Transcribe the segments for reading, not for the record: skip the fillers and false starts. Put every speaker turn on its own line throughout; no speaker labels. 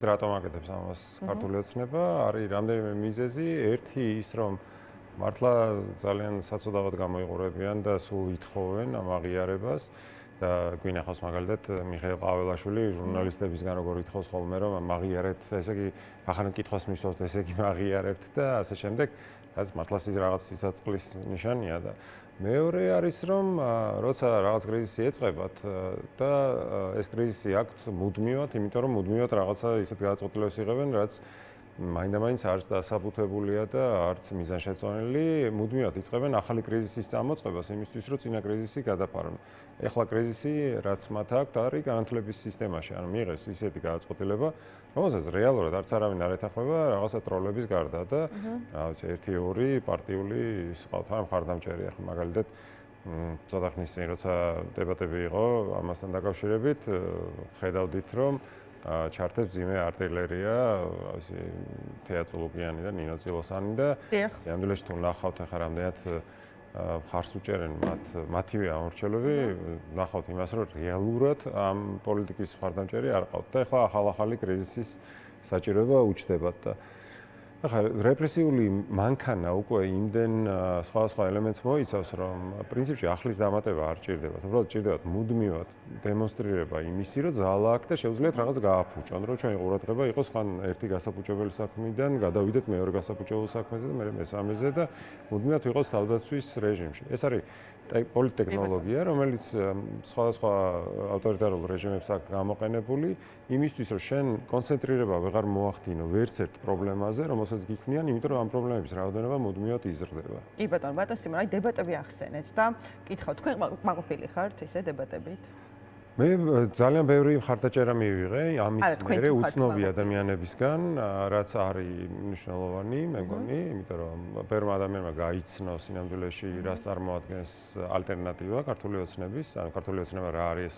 რატომ აკეთებს ამას ქართული ოცნება? არის რამდენიმე მიზეზი. ერთი ის, რომ მართლა ძალიან საწოდავად გამოიყურებიან და სულ ითხოვენ ამ აღიარებას და გვინახავს მაგალითად მიხეილ ყაველაშვილი ჟურნალისტებისგან როგორ ითხოვს ხოლმე რომ მაგიარეთ, ესე იგი ახალი კითხვას მისვავთ, ესე იგი მაგიარებთ და ასე შემდეგ, რაც მართლა რაღაც სიცოცხლის ნიშანია და მეორე არის რომ როცა რაღაც კრიზისი ეწყებათ და ეს კრიზისი აქვთ მუდმივად, იმიტომ რომ მუდმივად რაღაცა ისეთ გადაწყვეტილებას იღებენ, რაც მაინდა-მაინც არც დასაბუთებულია და არც მიზანშეწონილი, მუდმივად იწყებენ ახალი კრიზისის წამოწყებას იმისთვის, რომ წინა კრიზისი გადაფარონ. ეხლა კრიზისი, რაც მათ აქვთ, არის განათლების სისტემაში, ანუ მიიღეს ისეთი გადაწყვეტილება, რომელსაც რეალურად არც არავინ არ ეთანხმება რაღაცა ტროლების გარდა და რა ვიცი, 1-2 პარტიული ის ყავთ, ან მხარდამჭერი ახლა მაგალითად ცოტა ხნის წინ როცა დებატები იყო ამასთან დაკავშირებით, ხედავდით რომ ჩართეს ძიმე არტილერია, ასე თეატრულუკიანი და ნინო წილოსანი და სამდვილეში თუ ნახავთ ახლა რამდენად ხარს უჭერენ მათივე ამორჩელები, ნახავთ იმას, რომ რეალურად ამ პოლიტიკის მხარდამჭერი არ ყავთ და ახლა ახალი კრიზისის საჭიროება უჩნდებათ და ახლა რეპრესიული მანქანა უკვე იმდენ სხვადასხვა ელემენტს მოიცავს, რომ პრინციპში ახლის დამატება არ ჭირდებათ. უბრალოდ ჭირდებათ მუდმივად დემონსტრირება იმისი, რომ ძალა აქვს და შეუძლიათ რაღაც გააფუჭონ, რომ ჩვენი ყურადღება იყოს ხან ერთი გასაფუჭებელი საქმიდან, გადავიდეთ მეორე გასაფუჭებელ საქმეზე და მერე მესამეზე და მუდმივად ვიყოს თავდაცვის რეჟიმში. ეს არის პოლიტტექნოლოგია, რომელიც სხვადასხვა ავტორიტარულ რეჟიმებს აქვს გამოყენებული იმისთვის, რომ შენ კონცენტრირება ვეღარ მოახდინო ვერც ერთ პრობლემაზე, რომელსაც გიქმნიან, იმიტომ რომ ამ პრობლემების რაოდენობა მუდმივად იზრდება.
კი ბატონო სიმონ, აი დებატები ახსენეთ და კითხავთ, თქვენ კმაყოფილი ხართ ესე დებატებით?
მე ძალიან ბევრი მხარდაჭერა მივიღე ამის მერე უცნობი ადამიანებისგან, რაც არის მნიშვნელოვანი, მე მგონი, იმიტომ რომ ბევრმა ადამიანმა გაიცნო სინამდვილეში რას წარმოადგენს ალტერნატივა ქართული ოცნების, ანუ ქართული ოცნება რა არის,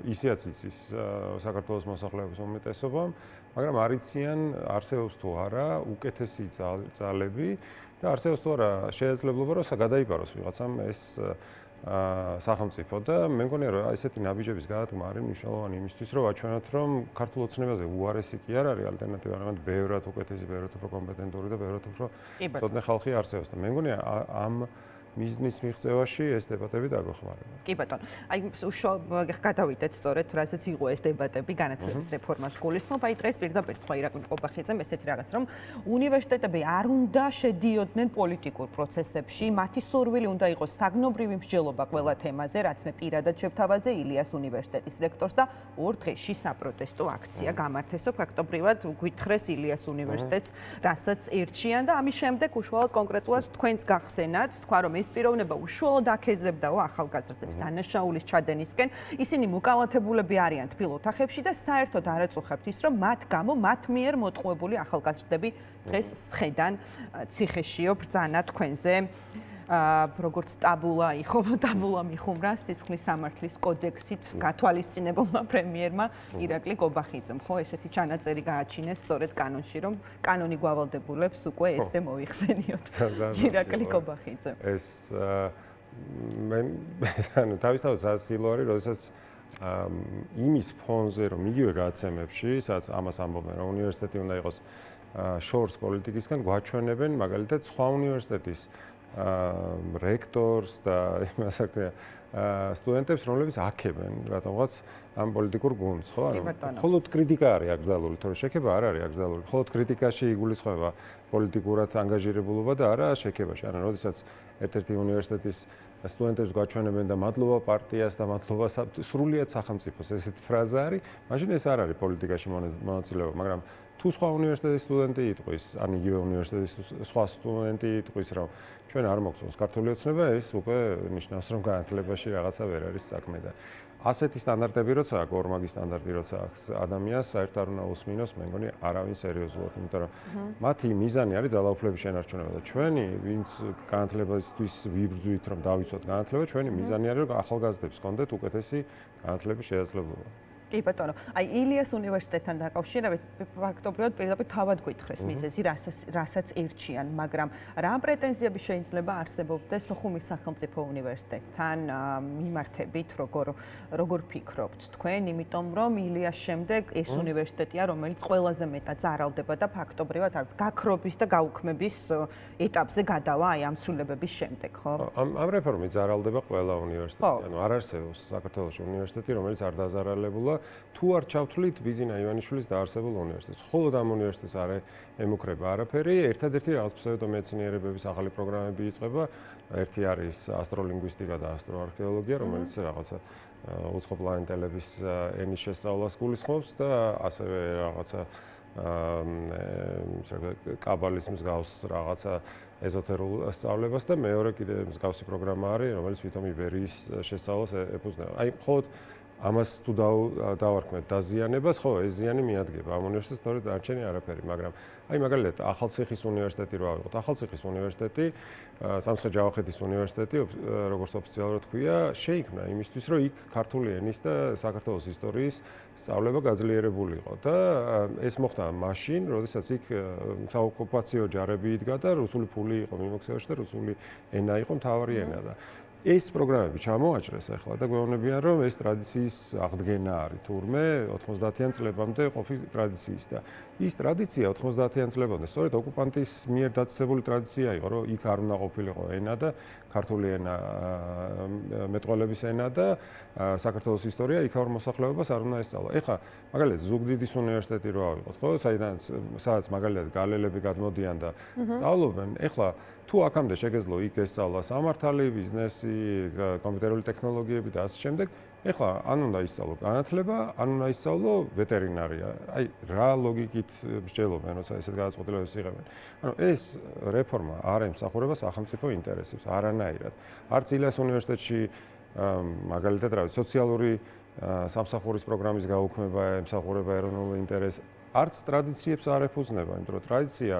ისეაც იცის საქართველოს მოსახლეობის უმეტესობამ, მაგრამ არ იციან არსებობს თუ არა უკეთესი ძალები და არსებობს თუ არა შესაძლებლობა რომ გადაიბაროს ვიღაცამ ეს სახელმწიფო და მე მგონია რომ ესეთი ნაბიჯების გადადგმა არის მნიშვნელოვანი იმისთვის რომ ვაჩვენოთ რომ ქართულ ოცნებაზე უარესი კი არ არის ალტერნატივა, არამედ ბევრად უკეთესი, ბევრად უფრო კომპეტენტური და ბევრად უფრო ცოდნე ხალხი არსებობს და მე მგონია ამ მიზნის მიღწევაში ეს დებატები დაგეხმარება.
კი ბატონო. აი გადავიდეთ სწორედ რასაც იყო ეს დებატები განათლების რეფორმას გულისხმობ. აი დღეს პირდაპირ თქვა ირაკლი ყობახიძემ ესეთი რაღაც რომ უნივერსიტეტები არ უნდა შედიოდნენ პოლიტიკურ პროცესებში, მათი სურვილი უნდა იყოს საგნობრივი მსჯელობა ყველა თემაზე, რაც მე პირადად შევთავაზე ილიას უნივერსიტეტის რექტორს და 2 დღეში საპროტესტო აქცია გამართესო ფაქტობრივად გვითხრეს ილიას უნივერსიტეტს, რასაც ირჩიან და ამის შემდეგ უშუალოდ კონკრეტულად თქვენს გახსენათ, თქვა რომ ეს პიროვნება უშუალოდ აქეზებდაო ახალგაზრდებს დანაშაულის ჩადენისკენ. ისინი მოკალათებულები არიან თბილ ოთახებში და საერთოდ არ აწუხებთ ის, რომ მათ გამო მათ მიერ მოტყუებული ახალგაზრდები დღეს სხედან ციხეშიო ბრძანა თქვენზე. როგორც ტაბულა მიხუმრა სისხლის სამართლის კოდექსით გათვალისწინებულმა პრემიერმა ირაკლი ყობახიძემ, ხო, ესეთი ჩანაწერი გააჩინეს სწორედ კანონში, რომ კანონი გვავალდებულებს უკვე ესე მოიხსენიოთ. ირაკლი ყობახიძემ.
ეს მე ანუ თავისთავად სასილო არის, როდესაც იმის ფონზე, რომ იგივე გაცემებში, სადაც ამას ამბობენ, რომ უნივერსიტეტი უნდა იყოს შორს პოლიტიკისგან, გვაჩვენებენ მაგალითად სხვა უნივერსიტეტის რექტორს და იმას აქვია სტუდენტებს, რომლებიც აქებენ რატომღაც ამ პოლიტიკურ გუნდს, ხო? ანუ მხოლოდ კრიტიკა არის აკრძალული, თორე შექება არ არის აკრძალული. მხოლოდ კრიტიკაში იგულისხმება პოლიტიკურად ანგაჟირებულობა და არა შექებაში. ანუ როდესაც ერთ-ერთი უნივერსიტეტის სტუდენტებს გვაჩვენებენ და მადლობა პარტიას და მადლობა სრულიად სახელმწიფოს, ესეთი ფრაზა არის, მაშინ ეს არ არის პოლიტიკაში მონაწილეობა, მაგრამ თუ სხვა უნივერსიტეტის სტუდენტი იტყვის, ან იგივე უნივერსიტეტის სხვა სტუდენტი იტყვის, რომ ჩვენ არ მოგწონს ქართული ოცნება, ეს უკვე ნიშნავს, რომ განათლებაში რაღაცა ვერ არის საქმე და ასეთი სტანდარტები როცა აქვს, ორმაგი სტანდარტი როცა აქვს ადამიანს, საერთოდ არ უნდა უსმინოს, მე მგონი არავინ სერიოზულად, იმიტომ რომ მათი მიზანი არის ძალაუფლების შენარჩუნება და ჩვენი, ვინც განათლებისთვის ვიბრძვით, რომ დავიცვათ განათლება, ჩვენი მიზანი არის, რომ ახალგაზრდებს ჰქონდეთ უკეთესი განათლების შესაძლებლობა.
კი ბატონო, აი ილიას უნივერსიტეტთან დაკავშირებით ფაქტობრივად პირდაპირ თავად გითხრეს მიზეზი, რასაც ირჩიან, მაგრამ რა პრეტენზიები შეიძლება არსებობდეს სოხუმის სახელმწიფო უნივერსიტეტთან მიმართებით, როგორ ფიქრობთ თქვენ, იმიტომ რომ ილიას შემდეგ ეს უნივერსიტეტია, რომელიც ყველაზე მეტად ზარალდება და ფაქტობრივად არც გაქრობის და გაუქმების ეტაპზე გადავა აი ამ ცვლილებების შემდეგ, ხო?
ამ რეფორმით ზარალდება ყველა უნივერსიტეტი, ანუ არ არსებობს საქართველოში უნივერსიტეტი, რომელიც არ დაზარალებულა თუ არ ჩავთვლით ბიზინა ივანიშვილის დაარსებულ უნივერსიტეტს. მხოლოდ ამ უნივერსიტეტს არ ემუქრება არაფერი, ერთადერთი რაღაც ფსევდომეცნიერებების ახალი პროგრამები იწყება. ერთი არის ასტროლინგვისტიკა და ასტროარქეოლოგია, რომელიც რაღაცა უცხოპლანეტელების ენის შესწავლას გულისხმობს და ასევე რაღაცა კაბალის მსგავს რაღაცა ეზოთერულ სწავლებას და მეორე კიდე მსგავსი პროგრამა არის, რომელიც თვითონ იბერიის შესწავლას ეფუძნება. აი, მხოლოდ ამას თუ დავარქმევთ დაზიანებას, ხო, ეს ზიანი მიადგება ამ უნივერსიტეტს, თორედ დარჩენი არაფერი, მაგრამ აი მაგალითად ახალციხის უნივერსიტეტი რო ავიღოთ, ახალციხის უნივერსიტეტი, სამცხე-ჯავახეთის უნივერსიტეტი, როგორც ოფიციალურად ქვია, შეიქმნა იმისთვის, რომ იქ ქართული ენის და საქართველოს ისტორიის სწავლება გაძლიერებული იყო და ეს მოხდა მაშინ, როდესაც იქ საოკუპაციო ჯარები იდგა და რუსული ფული იყო მიმოქცევაში და რუსული ენა იყო მთავარი ენა და ეს პროგრამები ჩამოაჭრეს ახლა და გვეუბნებიან, რომ ეს ტრადიციის აღდგენა არის თურმე 90-იან წლებამდე ყოფი ტრადიციის და ის ტრადიცია 90-იან წლებამდე სწორედ ოკუპანტის მიერ დაწესებული ტრადიცია იყო, რომ იქ არ უნდა ყოფილიყო ენა და ქართული ენა მეტყველების ენა და საქართველოს ისტორია იქ არ მოსახლეობას არ უნდა ესწავლა. ეხლა მაგალითად ზუგდიდის უნივერსიტეტი რო ავიღოთ, ხო, სადაც მაგალითად გალელები გადმოდიან და სწავლობენ, ეხლა თუ აქამდე შეგეძლო იქ ესწავლა სამართალი, ბიზნესი, კომპიუტერული ტექნოლოგიები და ასე შემდეგ, ეხლა ან უნდა ისწავლო განათლება, ან უნდა ისწავლო ვეტერინარია. აი, რა ლოგიკით მსჯელობენ, როცა ესეთ გადაწყვეტილებებს იღებენ. ანუ ეს რეფორმა არ ემსახურება სახელმწიფო ინტერესებს, არანაირად. არც ილიას უნივერსიტეტში მაგალითად, რა ვიცი, სოციალური სამსახურის პროგრამის გაუქმება ემსახურება ეროვნულ ინტერესს. არც ტრადიციებს არ ეფუძნება, იმიტომ რომ ტრადიცია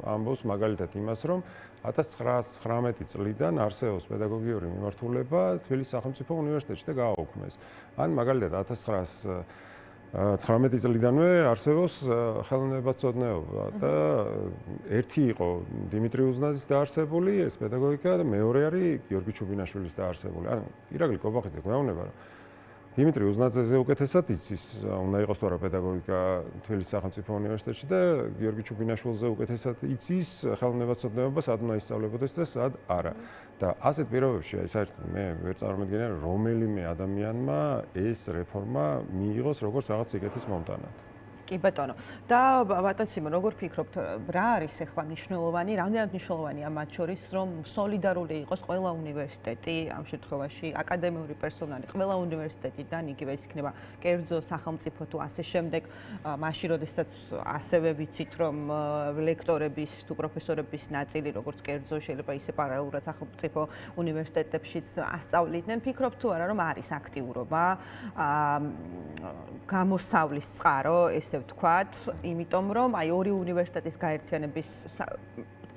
ამბობს მაგალითად იმას, რომ 1919 წლიდან არსებობს პედაგოგიური მიმართულება თბილისის სახელმწიფო უნივერსიტეტში და გააუქმეს. ან მაგალითად 1919 წლიდანვე არსებობს ხელოვნებაცოდნეობა და ერთი იყო დიმიტრი უზნაძის დაარსებული ეს პედაგოგიკა და მეორე არის გიორგი ჩუბინაშვილის დაარსებული. ანუ ირაკლი კობახიძე გვეუბნება, რომ დიმიტრი უზნაძეზე უკეთესად იცის, უნდა იყოს თუ არა პედაგოგიკა თბილისის სახელმწიფო უნივერსიტეტში და გიორგი ჩუბინაშვილზე უკეთესად იცის ხელოვნებაცოდნეობა, სად უნდა ისწავლებოდეს და სად არა. და ასეთ პირობებში, აი საერთოდ მე ვერ წარმოვიდგენია, რომელიმე ადამიანმა ეს რეფორმა მიიღოს როგორც რაღაც სიკეთის მომტანად.
კი ბატონო. და ბატონ სიმონ, როგორ ფიქრობთ, რა არის ახლა მნიშვნელოვანი, რამდენად მნიშვნელოვანია მათ შორის, რომ სოლიდარული იყოს ყველა უნივერსიტეტი, ამ შემთხვევაში აკადემიური პერსონალი, ყველა უნივერსიტეტიდან, იგივე ის იქნება კერძო სახელმწიფო თუ ასე შემდეგ, მაშინ როდესაც ასევე ვიცით, რომ ლექტორების თუ პროფესორების ნაწილი, როგორც კერძო, შეიძლება ისე პარალელურად სახელმწიფო უნივერსიტეტებშიც ასწავლიდნენ, ფიქრობთ თუ არა, რომ არის აქტიურობა, გამოსავლის წყარო, ესე ვთქვათ, იმიტომ რომ აი ორი უნივერსიტეტის გაერთიანების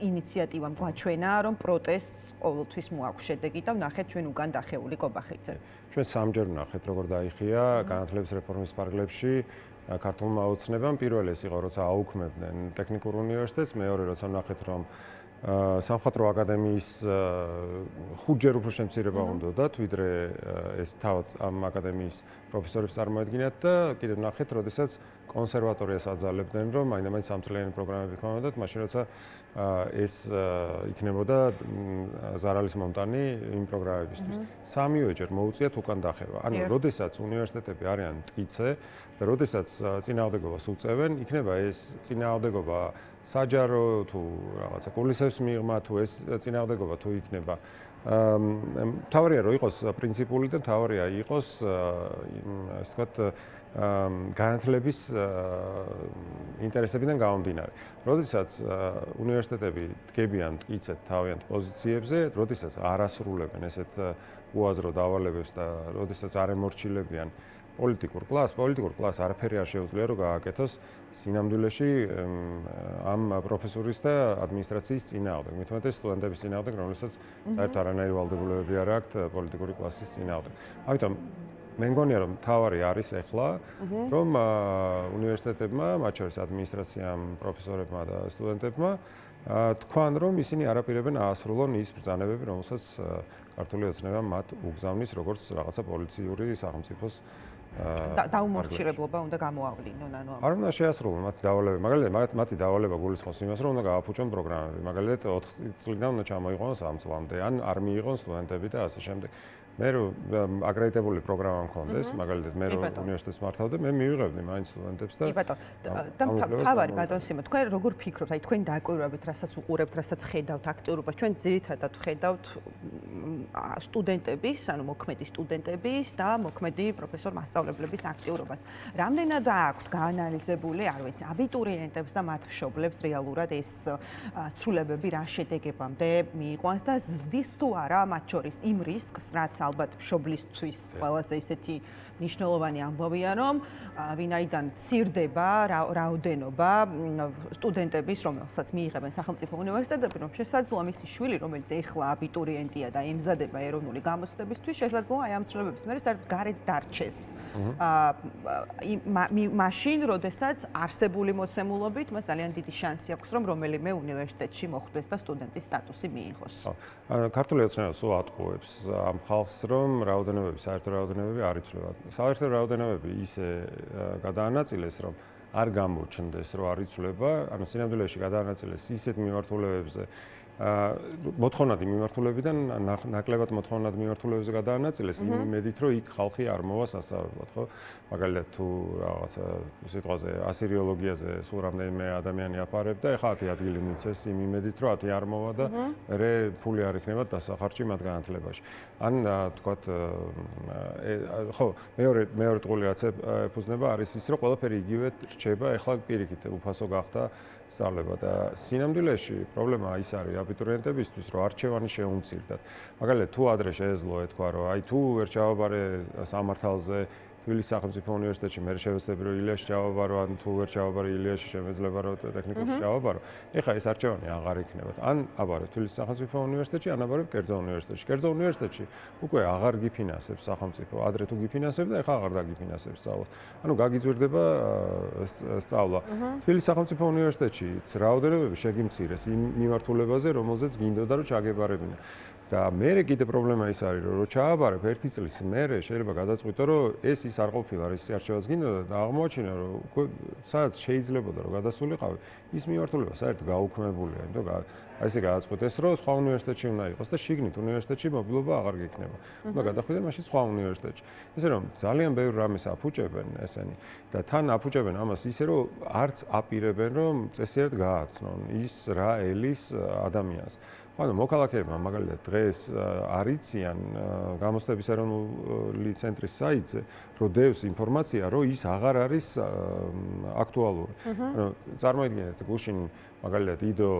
ინიციატივამ გვაჩვენა, რომ პროტესტს ყოველთვის მოაქვს შედეგი და ვნახეთ ჩვენ უკან დახეული კობახიძე.
ჩვენ სამჯერ ვნახეთ, როგორ დაიხია განათლების რეფორმის პარალელში ქართულმა ოცნებამ. პირველი ეს იყო, როცა აუქმებდნენ ტექნიკურ უნივერსიტეტს, მეორე როცა ვნახეთ, რომ სამხატვრო აკადემიის ხუთჯერ უფრო შემცირება უნდათ, ვიდრე ეს თავად ამ აკადემიის პროფესორებს წარმოედგინათ და კიდევ ვნახეთ, როდესაც კონსერვატორიას აძალებდნენ, რომ მაინც სამწლიანი პროგრამები ქონოდათ, მაშინ როცა ეს იქნებოდა ზარალის მომტანი იმ პროგრამებისთვის. სამივეჯერ მოუწიათ უკან დახევა. ანუ, როდესაც უნივერსიტეტები არიან მტკიცე და როდესაც წინააღმდეგობას უწევენ, იქნება ეს წინააღმდეგობა საჯარო თუ რაღაცა კულისებს მიღმა თუ ეს წინააღმდეგობა თუ იქნება მთავარია რომ იყოს პრინციპული და მთავარია იყოს ასე ვთქვათ განათლების ინტერესებიდან გამომდინარე. როდესაც უნივერსიტეტები დგებიან მტკიცედ თავიანთ პოზიციებზე, როდესაც არ ასრულებენ ესეთ უაზრო დავალებებს და როდესაც არ ემორჩილებიან პოლიტიკურ კლასს არაფერი არ შეუძლია რომ გააკეთოს სინამდვილეში ამ პროფესორის და ადმინისტრაციის წინააღმდეგ. მithumetes სტუდენტების წინააღმდეგ, რომელსაც საერთოდ არანაირი ვალდებულებები არ აქვთ პოლიტიკური კლასის წინააღმდეგ. ამიტომ მე მგონია რომ თავარი არის ახლა რომ უნივერსიტეტებმა, მათ შორის ადმინისტრაციამ, პროფესორებმა და სტუდენტებმა თქვან რომ ისინი არაპირებენ აასრულონ ის ბრძანებები, რომელსაც ქართული ოცნება მათ უგზავნის როგორც რაღაცა პოლიციური სახელმწიფოს
დაუმორჩილებლობა უნდა გამოავლინონ, ანუ
არ უნდა შეასრულონ მათი დავალება. მაგალითად, მათი დავალება გულისხმობს იმას, რომ უნდა გააფუჭონ პროგრამები. მაგალითად, 4 წლიდან უნდა ჩამოიყვანოს 3 წლამდე, ან არ მიიღონ სტუდენტები და ასე შემდეგ. მე რომ აკრედიტებული პროგრამა მქონდეს, მაგალითად მე რომ უნივერსიტეტს მართავდი, მე მივიღებდი მაინც სტუდენტებს და
და თავარი ბატონ სიმო, თქვენ როგორ ფიქრობთ, აი თქვენ დაკვირვებით, რასაც უყურებთ, რასაც ხედავთ აქტიურობას, ჩვენ ძირითადად ხედავთ სტუდენტების, ანუ მოქმედი სტუდენტების და მოქმედი პროფესორ-მასწავლებლების აქტიურობას. რამდენად აქვთ გაანალიზებული, არ ვიცი, აბიტურიენტებს და მათ მშობლებს რეალურად ეს ცვლილებები რა შედეგებამდე მიიყვანს და ზრდის თუ არა მათ შორის იმ რისკს, რაც ალბათ მშობლისთვის ყველაზე ისეთი მნიშვნელოვანი ამბავია, რომ ვინაიდან მცირდება რაოდენობა სტუდენტების, რომელსაც მიიღებენ სახელმწიფო უნივერსიტეტები, რომ შესაძლოა მისი შვილი, რომელიც ეხლა აბიტურიენტია და ემზადება ეროვნული გამოცდებისთვის, შესაძლოა აი ამ ცვლილებების მერე საერთოდ გარეთ დარჩეს. მაშინ, როდესაც არსებული მოცემულობით მას ძალიან დიდი შანსი აქვს, რომ რომელიმე უნივერსიტეტში მოხვდეს და სტუდენტის სტატუსი მიიღოს.
ქართული ოცნება სულ ატყუებს ამ ხალხს, რომ რაოდენობები, საერთო რაოდენობები არ იცვლება. საერთო რაოდენობები ისე გადაანაწილეს, რომ არ გამოჩნდეს, რომ არ იცვლება, ანუ სინამდვილეში გადაანაწილეს ისეთ მიმართულებებზე, მოთხოვნადი მიმართულებიდან ნაკლებად მოთხოვნადი მიმართულებებზე გადაანაწილეს, იმ იმედით, რომ იქ ხალხი არ მოვა სასწავლებლად, ხო? მაგალითად თუ რაღაცა სიტყვაზე ასირიოლოგიაზე სულ რამდენიმე ადამიანი აფარებდა, ეხლა 10 ადგილი მიცეს იმ იმედით, რომ 10 არ მოვა და მერე ფული არ იქნება დასახარჯი მათ განათლებაში. ან თქვათ ხო, მეორე ტყული რაც ეფუძნება არის ის, რომ ყველაფერი იგივე რჩება, ეხლა პირიქით უფასო გახდა სწავლება და სინამდვილეში პრობლემა ის არის აბიტურიენტებისთვის, რომ არჩევანი შეუმცირდათ. მაგალითად, თუ ადრე შეეძლო ეთქვა, რომ აი თუ ვერ ჩავაბარე სამართალზე თბილისის სახელმწიფო უნივერსიტეტში, მე შევეცდები რომ ილიაში ჩავაბარო, ან თუ ვერ ჩავაბარე ილიაში, შემეძლება რომ ტექნიკუმში ჩავაბარო. ეხლა ეს არჩევანი აღარ იქნებათ. ან აბარე თბილისის სახელმწიფო უნივერსიტეტში, ან აბარე კერძო უნივერსიტეტში. კერძო უნივერსიტეტში უკვე აღარ გიფინანსებს სახელმწიფო, ადრე თუ გიფინანსებდა, ეხლა აღარ დაგიფინანსებს სწავლას. ანუ გაგიძვირდება სწავლა. თბილისის სახელმწიფო უნივერსიტეტშიც რაოდენობები შეგიმცირეს იმ მიმართულებაზე, რომელზეც გინდოდა რომ ჩაგებარებინა. და მერე კიდე პრობლემა ის არის, რომ ჩააბარებ 1 წლის მერე შეიძლება გადაწყვიტო, რომ ეს ის არ ყოფილა, ის არჩევაც გინდოდა და აღმოაჩინა, რომ უკვე სადაც შეიძლებოდა რომ გადასულიყავი, ის მიმართულება საერთოდ გაუქმებულია, იმიტომ რომ ესე გადაწყვეტეს, რომ სხვა უნივერსიტეტში უნდა იყოს და შიგნით უნივერსიტეტში მობილობა აღარ გექნება. უნდა გადახვიდე მაშინ სხვა უნივერსიტეტში. ესე რომ ძალიან ბევრ რამეს აფუჭებენ ესენი და თან აფუჭებენ ამას ისე, რომ არც აპირებენ, რომ წესიერ გააცნონ ის რა ელის ადამიანს. ანუ მოქალაქეებმა მაგალითად დღეს არიციან გამოცდების ეროვნული ცენტრის საიტზე, რომ დევს ინფორმაცია, რომ ის აღარ არის აქტუალური. ანუ წარმოიდგინეთ, გუშინ მაგალითად იდო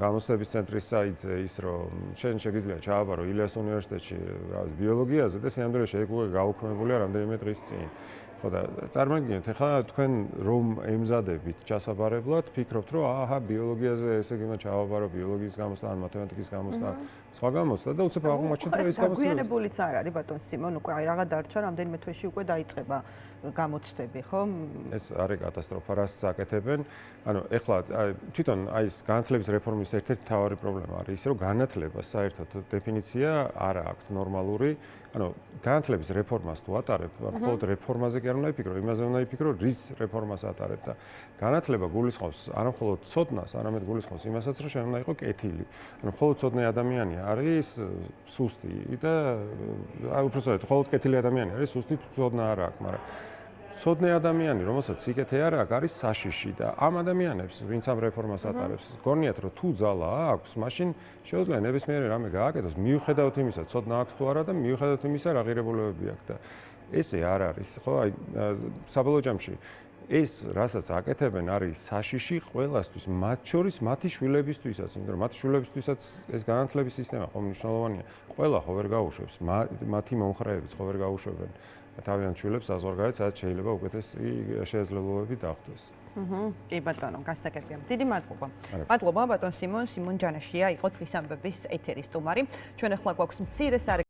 გამოცდების ცენტრის საიტზე ის, რომ შენ შეგიძლია ჩააბარო ილიას უნივერსიტეტში, რა ვიცი, ბიოლოგიაზე და სინამდვილეში ეგ უკვე გაუქმებულია რამდენიმე დღის წინ. ხო და წარმოიდგინეთ, ახლა თქვენ რომ ემზადებით ჩასაბარებლად, ფიქრობთ, რომ აჰა, ბიოლოგიაზე ესე იგი უნდა ჩავაბარო ბიოლოგიის გამოცდა, ან მათემატიკის გამოცდა, სხვა გამოცდა და უცებ აღმოჩნდა, რომ ეს გამოცდა
გაგვიანებულიც არ არის ბატონ სიმონ, უკვე აი რაღა დარჩა, რამდენიმე თვეში უკვე დაიწყება გამოცდები, ხო?
ეს არის კატასტროფა, რასაც აკეთებენ. ანუ ეხლა თვითონ აი ეს განათლების რეფორმის ერთ-ერთი მთავარი პრობლემა არის ის, რომ განათლება საერთოდ დეფინიცია არ აქვს ნორმალური. ანუ განათლების რეფორმას თუ ატარებ, მხოლოდ რეფორმაზე კი არ უნდა იფიქრო, იმაზე უნდა იფიქრო, რის რეფორმას ატარებ და განათლება გულისხმობს არა მხოლოდ ცოდნას, არამედ გულისხმობს იმასაც, რომ შენ უნდა იყო კეთილი. ანუ მხოლოდ ცოდნე ადამიანი არის სუსტი და აი უბრალოდ მხოლოდ კეთილი ადამიანი არის სუსტი, ცოდნა არ აქვს, მაგრამ ცოდნე ადამიანი, რომელსაც სიკეთე არ აქვს, არის საშიში და ამ ადამიანებს, ვინც ამ რეფორმას ატარებს, გონიათ, რომ თუ ძალა აქვს, მაშინ შეუძლია ნებისმიერი რამე გააკეთოს, მიუხედავად იმისა, ცოდნა აქვს თუ არა და მიუხედავად იმისა, რა ღირებულებები აქვს და ესე არ არის, ხო? აი საბოლოო ჯამში ეს, რასაც აკეთებენ, არის საშიში ყველასთვის, მათ შორის მათი შვილებისთვისაც, იმიტომ რომ მათი შვილებისთვისაც ეს განათლების სისტემა ხომ მნიშვნელოვანია. ყველა ხო ვერ გაუშვებს, მათი მომხრეებიც ხო ვერ გაუშვებენ თავიანთ შვილებს საზღვარგარეთ, სადაც შეიძლება უკეთესი შესაძლებლობები დახვდეს.
კი ბატონო, გასაგებია. დიდი მადლობა. მადლობა ბატონ სიმონ ჯანაშია იყო დღის ამბების ეთერის სტუმარი. ჩვენ ახლა გვაქვს მცირე